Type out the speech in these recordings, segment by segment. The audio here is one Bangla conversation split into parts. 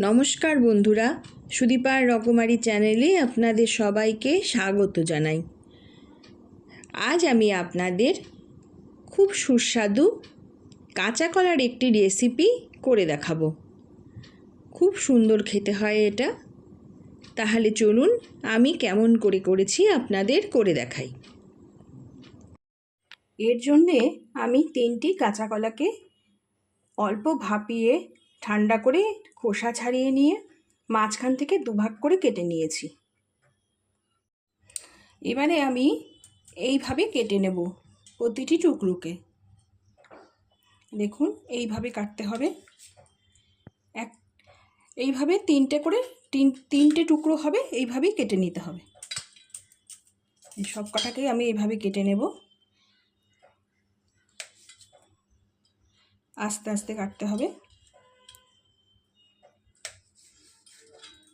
নমস্কার বন্ধুরা, সুদীপার রকমারি চ্যানেলে আপনাদের সবাইকে স্বাগত জানাই। আজ আমি আপনাদের খুব সুস্বাদু কাঁচা কলার একটি রেসিপি করে দেখাবো। খুব সুন্দর খেতে হয় এটা। তাহলে চলুন আমি কেমন করে করেছি আপনাদের করে দেখাই। এর জন্যে আমি 3টি কাঁচা কলাকে অল্প ভাপিয়ে ঠান্ডা করে খোসা ছাড়িয়ে নিয়ে মাঝখান থেকে দুভাগ করে কেটে নিয়েছি। এবারে আমি এইভাবে কেটে নেব প্রতিটি টুকরোকে। দেখুন এইভাবে কাটতে হবে। এইভাবে তিনটে টুকরো হবে, এইভাবেই কেটে নিতে হবে। সব কটাকেই আমি এইভাবে কেটে নেব। আস্তে আস্তে কাটতে হবে।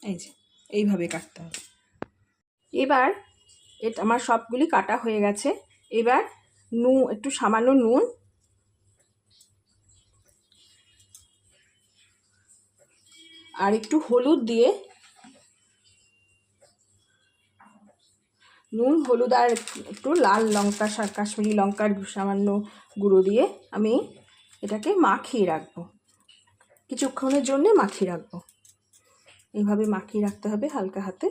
এই যে এইভাবে কাটতে হবে। এবার এটা আমার সবগুলি কাটা হয়ে গেছে। এবার একটু সামান্য নুন আর একটু হলুদ দিয়ে, নুন হলুদ আর একটু লাল লঙ্কা, কাশ্মীরি লঙ্কার সামান্য গুঁড়ো দিয়ে আমি এটাকে মাখিয়ে রাখবো। কিছুক্ষণের জন্য মাখিয়ে রাখবো। এইভাবে মাখিয়ে রাখতে হবে হালকা হাতে।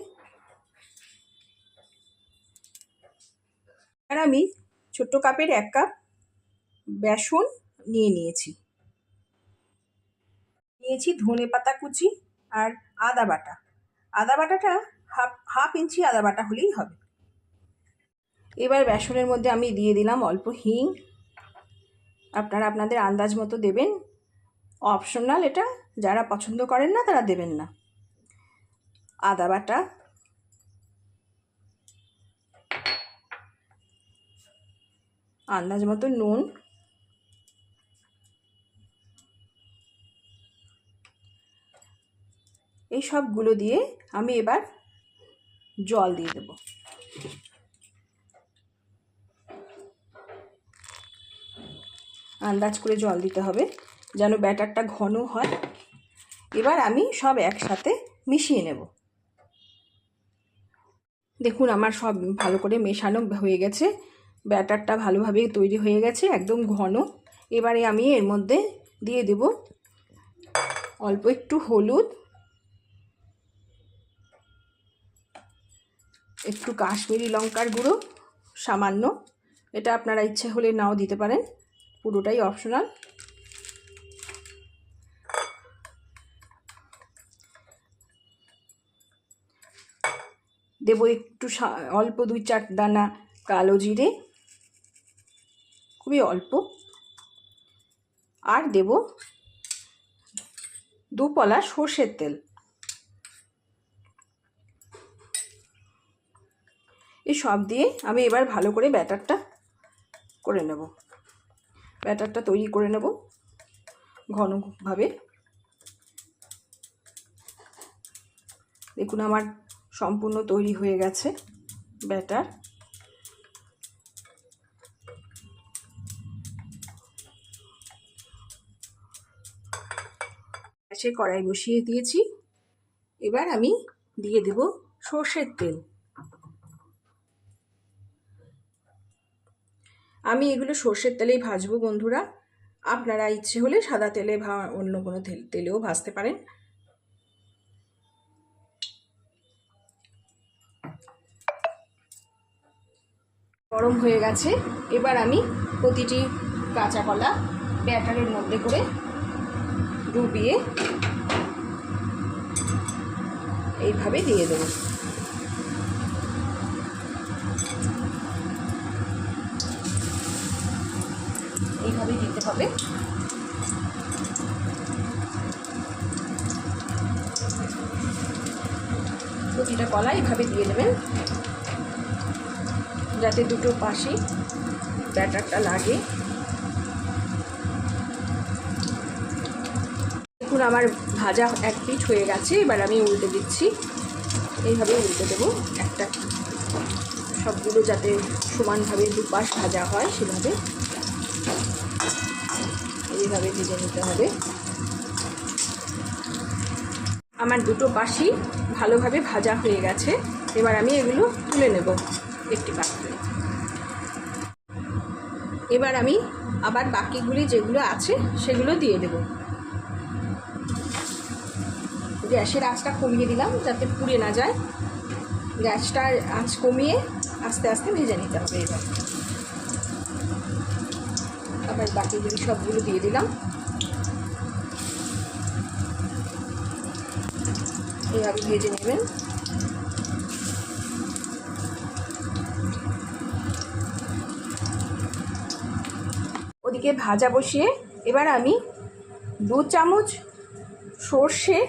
আর আমি ছোট্ট কাপের 1 কাপ বেসন নিয়েছি ধনেপাতা কুচি আর আদা বাটা। আদা বাটাটা হাফ ইঞ্চি আদা বাটা হলেই হবে। এবার বেসনের মধ্যে আমি দিয়ে দিলাম অল্প হিং। আপনারা আপনাদের আন্দাজ মতো দেবেন, অপশনাল এটা, যারা পছন্দ করেন না তারা দেবেন না। আদা বাটা, আন্দাজ মতো নুন, এই সবগুলো দিয়ে আমি এবার জল দিয়ে দেব। আন্দাজ করে জল দিতে হবে যেন ব্যাটারটা ঘন হয়। এবার আমি সব একসাথে মিশিয়ে নেব। দেখুন আমার সব ভালো করে মেশানো হয়ে গেছে। ব্যাটারটা ভালোভাবে তৈরি হয়ে গেছে, একদম ঘন। এবারে আমি এর মধ্যে দিয়ে দেব অল্প একটু হলুদ, একটু কাশ্মীরি লঙ্কার গুঁড়ো সামান্য। এটা আপনারা ইচ্ছে হলে নাও দিতে পারেন, পুরোটাই অপশনাল। দেব একটু অল্প 2-4 দানা কালো জিরে, খুবই অল্প। আর দেব 2 পলা সর্ষের তেল। এই সব দিয়ে আমি এবার ভালো করে ব্যাটারটা করে নেব। ব্যাটারটা তৈরি করে নেব ঘনভাবে। দেখুন আমার সম্পূর্ণ তৈরি হয়ে গেছে ব্যাটার। গ্যাসে কড়াই বসিয়ে দিয়েছি। এবার আমি দিয়ে দেব সর্ষের তেল। আমি এগুলো সর্ষের তেলেই ভাজবো বন্ধুরা। আপনারা ইচ্ছে হলে সাদা তেলে বা অন্য কোনো তেলেও ভাজতে পারেন। গরম হয়ে গেছে। এবার আমি প্রতিটি কাঁচা কলা ব্যাটারের মধ্যে করে ডুবিয়ে এইভাবে দিয়ে দেব। এইভাবে দিতে হবে। প্রতিটা কলা এইভাবে দিয়ে দেবেন যাতে দুটো পাশে ব্যাটারটা লাগে। দেখুন আমার ভাজা এক পিঠ হয়ে গেছে। এবার আমি উল্টে দিচ্ছি। এইভাবে উল্টে দেবো একটা, সবগুলো যাতে সমানভাবে দুপাশ ভাজা হয় সেভাবে এইভাবে ভেজে নিতে হবে। আমার দুটো পাশই ভালোভাবে ভাজা হয়ে গেছে। এবার আমি এগুলো তুলে নেব একটি পাত্রে। এবার আমি আবার বাকিগুলি যেগুলো আছে সেগুলো দিয়ে দেব। গ্যাসের আঁচটা কমিয়ে দিলাম যাতে পুড়ে না যায়। গ্যাসটার আঁচ কমিয়ে আস্তে আস্তে ভেজে নিতে হবে। এবার আবার বাকিগুলি সবগুলো দিয়ে দিলাম। এইভাবে ভেজে নেবেন। ওদিকে ভাজা বসিয়ে এবার আমি 2 চামচ সর্ষে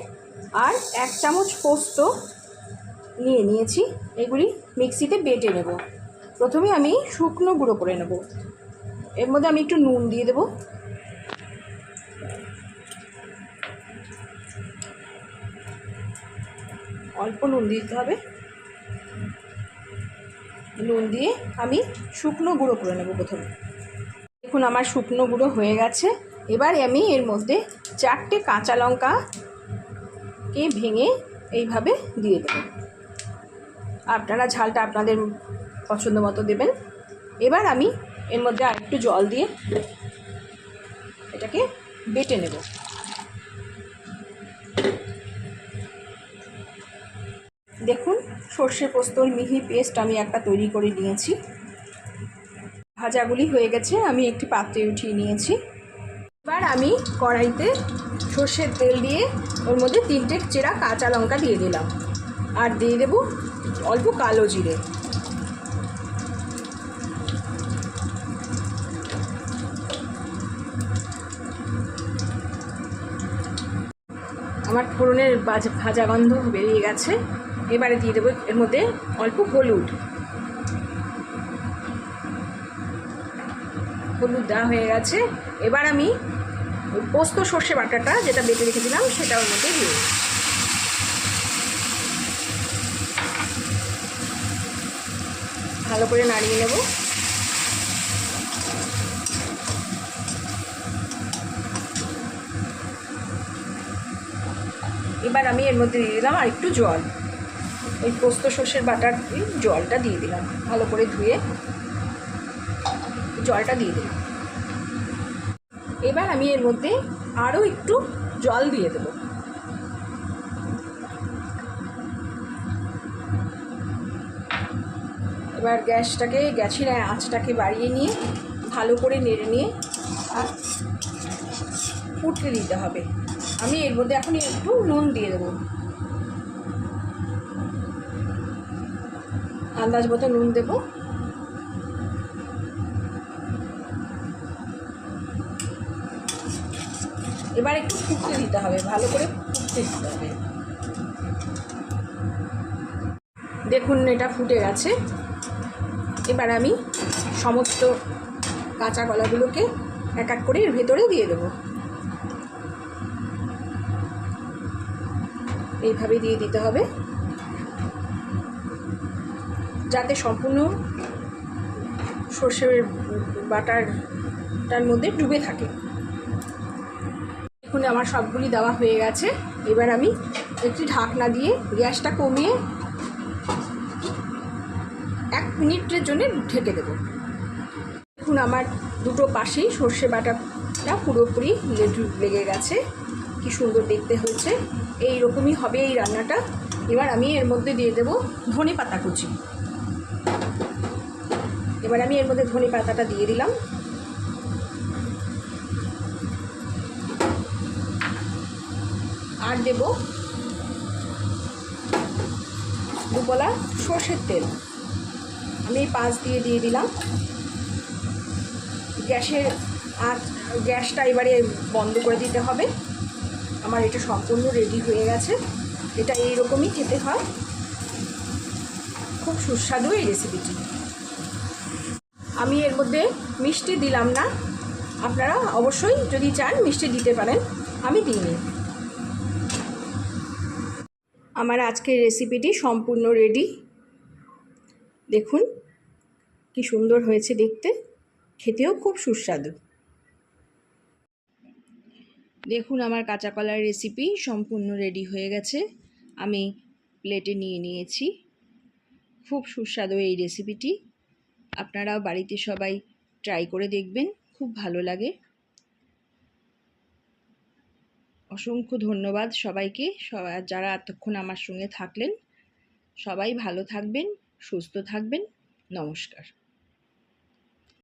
আর 1 চামচ পোস্ত নিয়েছি। এগুলি মিক্সিতে বেটে নেব। প্রথমে আমি শুকনো গুঁড়ো করে নেব। এর মধ্যে আমি একটু নুন দিয়ে দেব। অল্প নুন দিতে হবে। নুন দিয়ে আমি শুকনো গুঁড়ো করে নেব প্রথমে। দেখুন আমার শুকনো গুঁড়ো হয়ে গেছে। এবার আমি এর মধ্যে 4টে কাঁচা লঙ্কাকে ভেঙে এইভাবে দিয়ে দেব। আপনারা ঝালটা আপনাদের পছন্দ মতো দেবেন। এবার আমি এর মধ্যে আরেকটু জল দিয়ে এটাকে বেটে নেব। দেখুন সর্ষে পোস্তর মিহি পেস্ট আমি একটা তৈরি করে নিয়েছি। ভাজাগুলি হয়ে গেছে, আমি একটি পাত্রে উঠিয়ে নিয়েছি। এবার আমি কড়াইতে সর্ষের তেল দিয়ে ওর মধ্যে 3টে চেরা কাঁচা লঙ্কা দিয়ে দিলাম আর দিয়ে দেব অল্প কালো জিরে। আমার ফোড়নের ভাজা গন্ধ বেরিয়ে গেছে। এবারে দিয়ে দেবো এর মধ্যে অল্প হলুদ দেওয়া হয়ে গেছে। এবার আমি পোস্ত সর্ষে বাটাটা যেটা বেটে রেখেছিলাম সেটা ওর মধ্যে দিয়ে ভালো করে নাড়িয়ে নেব। এবার আমি এর মধ্যে দিয়ে দিলাম আর একটু জল। ওই পোস্ত সর্ষের বাটার জলটা দিয়ে দিলাম, ভালো করে ধুয়ে জলটা দিয়ে দিলাম। এবার আমি এর মধ্যে আরও একটু জল দিয়ে দেব। এবার গ্যাসের আঁচটাকে বাড়িয়ে নিয়ে ভালো করে নেড়ে নিয়ে আর ফুটতে দিতে হবে। আমি এর মধ্যে এখন একটু নুন দিয়ে দেবো, আন্দাজ মতো নুন দেব। এবার একটু ফুটতে দিতে হবে, ভালো করে ফুটতে দিতে হবে। দেখুন এটা ফুটে গেছে। এবার আমি সমস্ত কাঁচা কলাগুলোকে এক এক করে এর ভেতরে দিয়ে দেব। এইভাবে দিয়ে দিতে হবে যাতে সম্পূর্ণ সর্ষের বাটারটার মধ্যে ডুবে থাকে। দেখুন আমার সবগুলি দেওয়া হয়ে গেছে। এবার আমি একটি ঢাকনা দিয়ে গ্যাসটা কমিয়ে 1 মিনিটের জন্য ঢেকে দেব। দেখুন আমার দুটো পাশেই সর্ষে বাটাটা পুরোপুরি লেগে গেছে। কি সুন্দর দেখতে হয়েছে। এই রকমই হবে এই রান্নাটা। এবার আমি এর মধ্যে দিয়ে দেব ধনে পাতা কুচি। এবার আমি এর মধ্যে ধনে পাতাটা দিয়ে দিলাম। আর দেব 2 কলা সর্ষের তেল। আমি এই 5 দিয়ে দিলাম। গ্যাসটা এবারে বন্ধ করে দিতে হবে। আমার এটা সম্পূর্ণ রেডি হয়ে গেছে। এটা এইরকমই খেতে হয়, খুব সুস্বাদু এই রেসিপিটি। আমি এর মধ্যে মিষ্টি দিলাম না, আপনারা অবশ্যই যদি চান মিষ্টি দিতে পারেন, আমি দিইনি। আমার আজকের রেসিপিটি সম্পূর্ণ রেডি। দেখুন কি সুন্দর হয়েছে দেখতে, খেতেও খুব সুস্বাদু। দেখুন আমার কাঁচা কলার রেসিপি সম্পূর্ণ রেডি হয়ে গেছে। আমি প্লেটে নিয়ে নিয়েছি। খুব সুস্বাদু এই রেসিপিটি, আপনারাও বাড়িতে সবাই ট্রাই করে দেখবেন, খুব ভালো লাগে। অসংখ্য ধন্যবাদ সবাইকে, যারা এতক্ষণ আমার সঙ্গে থাকলেন। সবাই ভালো থাকবেন, সুস্থ থাকবেন। নমস্কার।